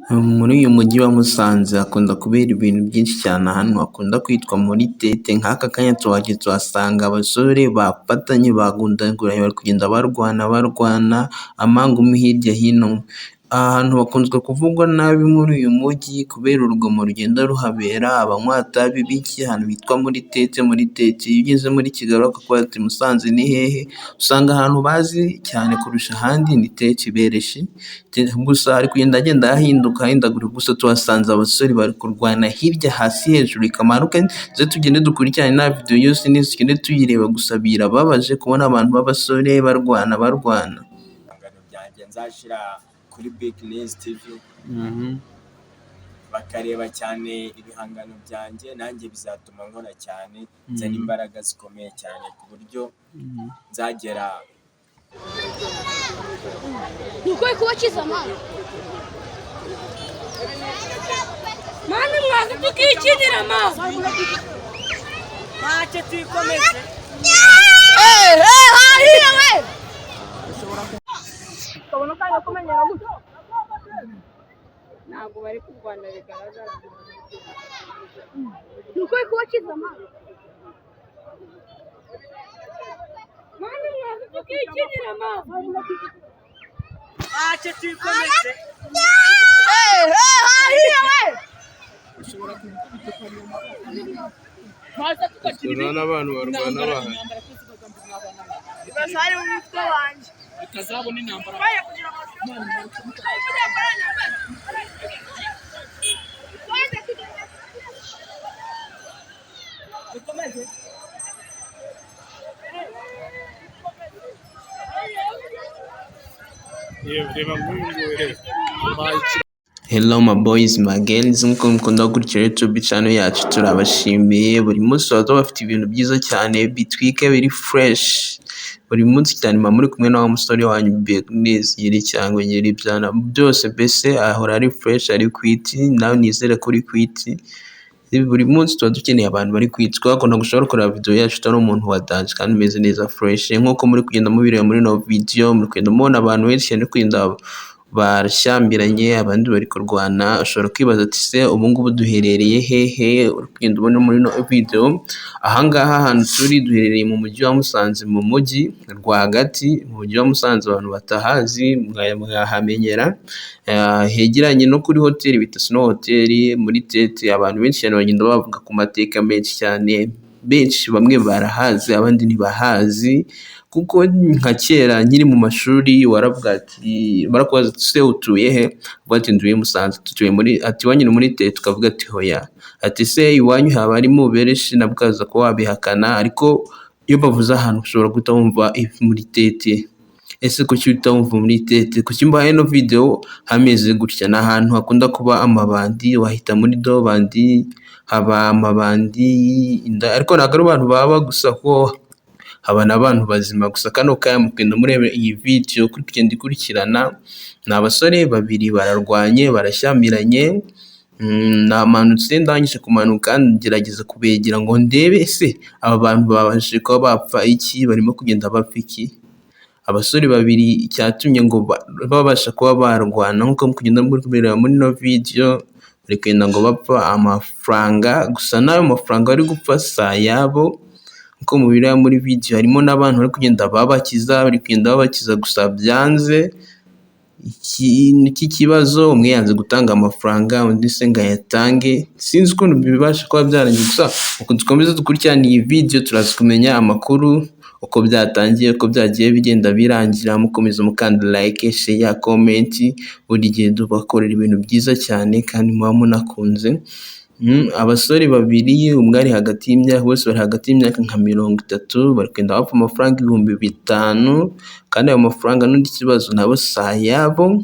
Muri uyu mujyi wa Musanze hakunda kubera ibintu byinshi cyane ahantu hakunda kwitwa muri tete, nk'aka kanya tuhasanga abasore bafatanye bagundaguranye bari kugenda barwana amangumi hirya hino. Aha hantu bakunzwe kuvugwa nabi muri uyu mujyi kubera urugomo rugenda ruhabera, abanywa b'iki ahantu hitwa muri tete. Iyo ugeze muri Kigali bakakubaza ati Musanze ni hehe, usanga ahantu bazi cyane kurusha ahandi ni tete ibereshi. Gusa hari kugenda ahindagurika, gusa tuhasanze abasore bari kurwana hirya hasi hejuru ikamanuka, ndetse tugende dukurikirane na video yose neza tugende tuyireba, gusa birababaje kubona abantu b'abasore barwana. Byanjye nzashira kuri Big News TV bakareba cyane ibihangano byanjye, nanjye bizatuma nkora cyane nzana imbaraga zikomeye cyane ku buryo nzagera nuko kubakiza mama mwaza tukikinira mama ntacyo tuyikomeze hariya we kabona kanya kumenyera gutyo ntabwo bari kurwana bigaragara nuko kubakiza mama mwaza tukikinira mama ntacyo tuyikomeze hariya we n'abantu barwana bahari basari mu mutwe wanjye ikazabona intambara Hello my boys my girls, nkuko mukunda gukurikira YouTube channel yacu turabashimiye. Buri munsi tuba bafite ibintu byiza cyane bitwika biri fresh buri munsi cyane, muri kumwe na wa musore wanyu Big News yiri cyangwa nyiri byana byose bese ahora ari fresh, ari kwiti nawe nizere kuri kwiti. Buri munsi tuba dukeneye abantu bari kwitwa akunda gushobora kureba video yacu utari umuntu wa dance kandi umeze neza fresh, nkuko muri kugenda mubireba muri no video muri kugenda mubona abantu benshi cyane kugenda barashyambiranye, abandi bari kurwana. Ushobora kwibaza ati se ubu ngubu duherereye hehe? Uri kugenda ubona muri no video. Ahangaha ahantu turi duherereye mu mujyi wa Musanze, mu mujyi rwagati mu mujyi wa Musanze. Abantu batahazi mwahamenyera, hegeranye no kuri hoteli bita Snow Hotel muri tete. Abantu benshi cyane bagenda bavuga ku mateka menshi cyane, benshi bamwe barahazi abandi ntibahazi, kuko nka kera nkiri mu mashuri waravuga ati barakubaza se utuye he, uvuga ati nduye Musanze, tutuye muri ati wanyu muri tete, ukavuga ati hoya, ati se iwanyu haba ari mu bereshi, nabwaza ko wabihakana, ariko iyo bavuze ahantu ushobora guhita wumva muri tete. Ese kuki utumva muri tete? Kuki mbaye no video hameze gutya? Ni ahantu hakunda kuba amabandi, wahita muri dobandi haba amabandi ariko ntabwo ari abantu baba gusa, ko haba n'abantu bazima. Gusa kano kaya mugenda murebe iyi video kuri kugenda ikurikirana, ni abasore babiri bararwanye barashyamiranye. Namanutse ndangije kumanuka ngerageza kubegera ngo ndebe ese aba bantu babashije kuba bapfa iki, barimo kugenda bapfa iki. Abasore babiri icyatumye ngo babasha kuba barwana nkuko mukugenda mureba muri no video, bari kugenda ngo bapfa amafaranga, gusa n'ayo mafaranga bari gupfa sa yabo. Nkuko mubireba muri video harimo n'abantu bari kugenda babakiza, bari kugenda babakiza, gusa byanze. Iki kibazo umwe yanze gutanga amafaranga, undi se ngo ayatange, sinzi ukuntu bibasha kuba byarangiye. Gusa uko dukomeza dukurikirana iyi video turaza kumenya amakuru uko byatangiye, uko byagiye bigenda birangira. Mukomeza mukanda like, share, comment, buri gihe dubakorera ibintu byiza cyane kandi muba munakunze. Abasore babiri, umwe ari hagati y'imyaka, bose bari hagati y'imyaka nka 30, bari kugenda bapfa amafaranga 5,000, kandi ayo mafaranga n'undi kibazo nabo sa yabo,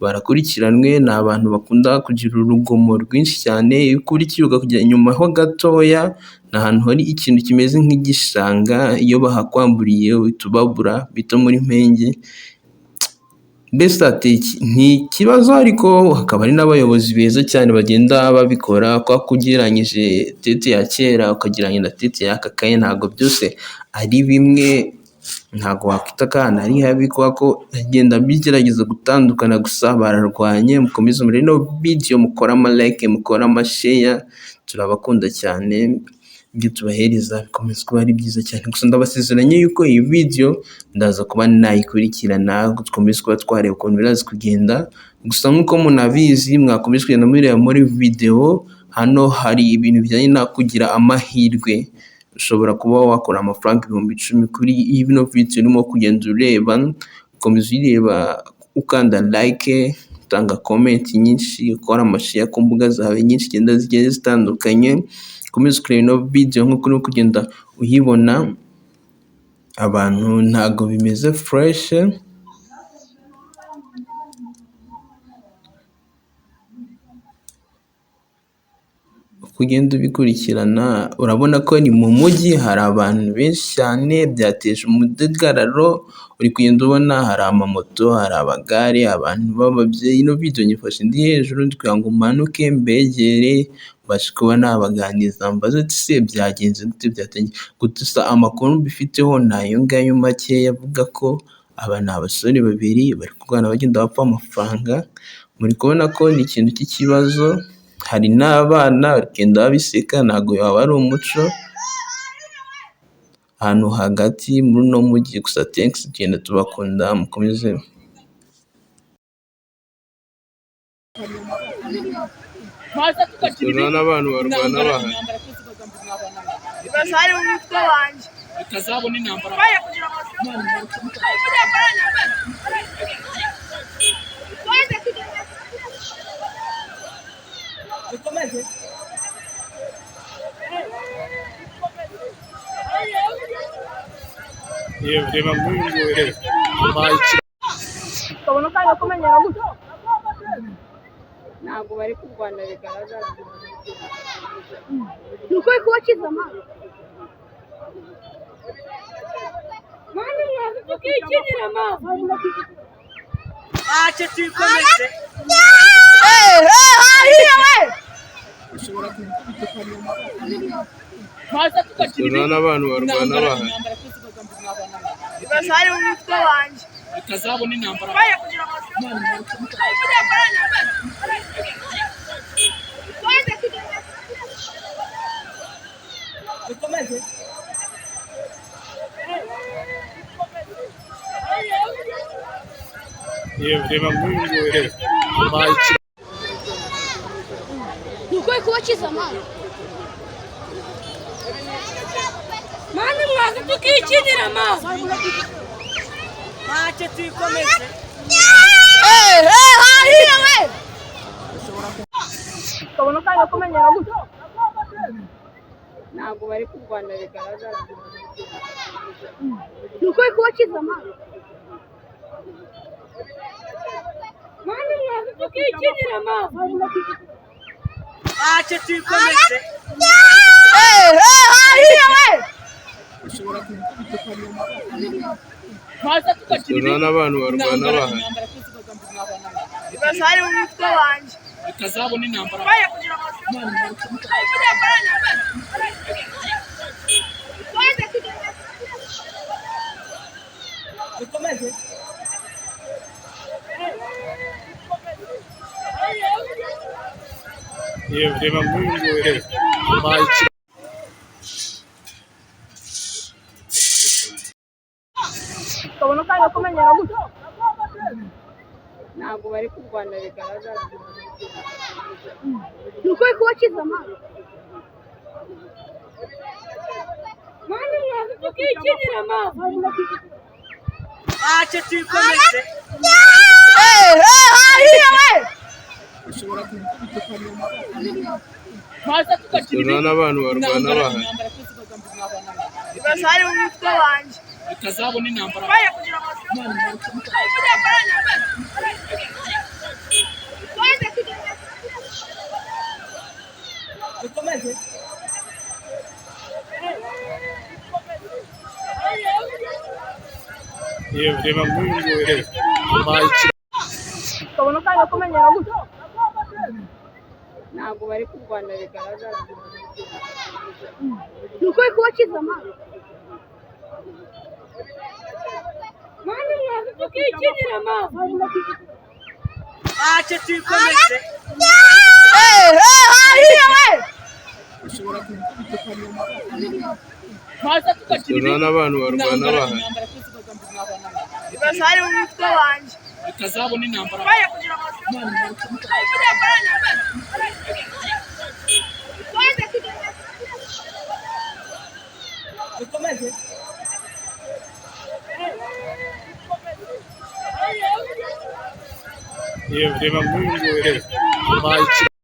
barakurikiranwe. Ni abantu bakunda kugira urugomo rwinshi cyane. Iyo ukurikiye ukajya inyuma ho gatoya, ni ahantu hari ikintu kimeze nk'igishanga, iyo bahakwamburiye uhita ubabura bita muri mpenge. Mbese ati ni ikibazo, ariko hakaba ari n'abayobozi beza cyane bagenda babikora, kwa kugereranyije tete ya kera ukagereranya na tete y'aka kanya ntabwo byose ari bimwe. ntabwo wakwita ko ahantu ari habi kubera ko agenda bigerageza gutandukana, gusa bararwanye. Mukomeze muri ino video, mukore ama like, mukore ama share, turabakunda cyane. Ibyo tubahereza bikomeza kuba ari byiza cyane, gusa ndabasezeranye yuko iyi video ndaza kuba nayikurikirana, dukomeze kuba twareba ukuntu biraza kugenda. Gusa nk'uko munabizi, mwakomeze kugenda mureba muri video, hano hari ibintu bijyanye no kugira amahirwe. Ushobora kuba wakora amafaranga 10,000 kuri ino video urimo kugenda ureba. Ukomeza uyireba ukanda like, utanga comment nyinshi, ukora amashare ku mbuga zawe nyinshi zigenda zigiye zitandukanye. Ukomeze kureba ino video nk'uko urimo kugenda uyibona. Abantu ntago bimeze fresh, kugenda ubikurikirana urabona ko ni mu mujyi, hari abantu benshi cyane, byateje umudugararo. Uri kugenda ubona hari amamoto, hari abagare, abantu b'ababyeyi. Ino video nyifashe ndi hejuru ndi kugira ngo manuke mbegere, mbashe kuba nabaganiriza, mbaze ati se byagenze gute, byatangiye gusa. Amakuru mbifiteho ni ayo ngayo makeya, avuga ko aba ni abasore babiri bari kurwana bagenda bapfa amafaranga. Muri kubona ko ni ikintu cy'ikibazo, hari n'abana bagenda babiseka, ntabwo waba ari umuco ahantu hagati muri uno mujyi. Gusa thanks, tugenda tubakunda, mukomeze. N'abantu barwana bahari Ibibaye umuturanyi. Ikazabona intambara. reba nk'uyu nguyu Ukabona kandi kumenyera gutya. Ntabwo bari kurwana bigaragara. Nuko kubakiza amazi. Mwana mwaza tukikinira amazi. Acha tukomeze. Ushobora Maza tukakiri n'abantu barwana bahari Ibibaye umuturanyi. Ikazabona intambara. Dukomeze. reba nk'uyu nguyu Nuko kubakiza amazi. Mwana mwaza tukikinira amazi. Acha tukomeze. Ukabona kandi kumenyera gutya. Ntabwo bari kurwana bigaragara. Nuko kubakiza amazi. Mwana mwaza tukikinira amazi. Acha tukomeze. Ushobora Maza tukakiri n'abantu barwana bahari Ibibaye umuturanyi. Ikazabona intambara. Dukomeze. reba nk'uyu nguyu Ukabona kandi kumenyera gutya. Ntabwo bari kurwana bigaragara. Nuko kubakiza amazi. Mwana mwaza tukikinira amazi. Acha tukomeze. Ushobora Maza tukakiri n'abantu barwana bahari Ibibaye umuturanyi. Ikazabona intambara. Dukomeze. reba nk'uyu nguyu Ukabona kandi kumenyera gutya. Ntabwo bari kurwana bigaragara. Nuko kubakiza amazi. Mwana mwaza tukikinira mama. Acha tuyikomeze. Urabona abantu barwana bahari. Ibasari umutwe wanjye. Ikazabona intambara. Bikomeze. Reba nk'uyu nguyu reba.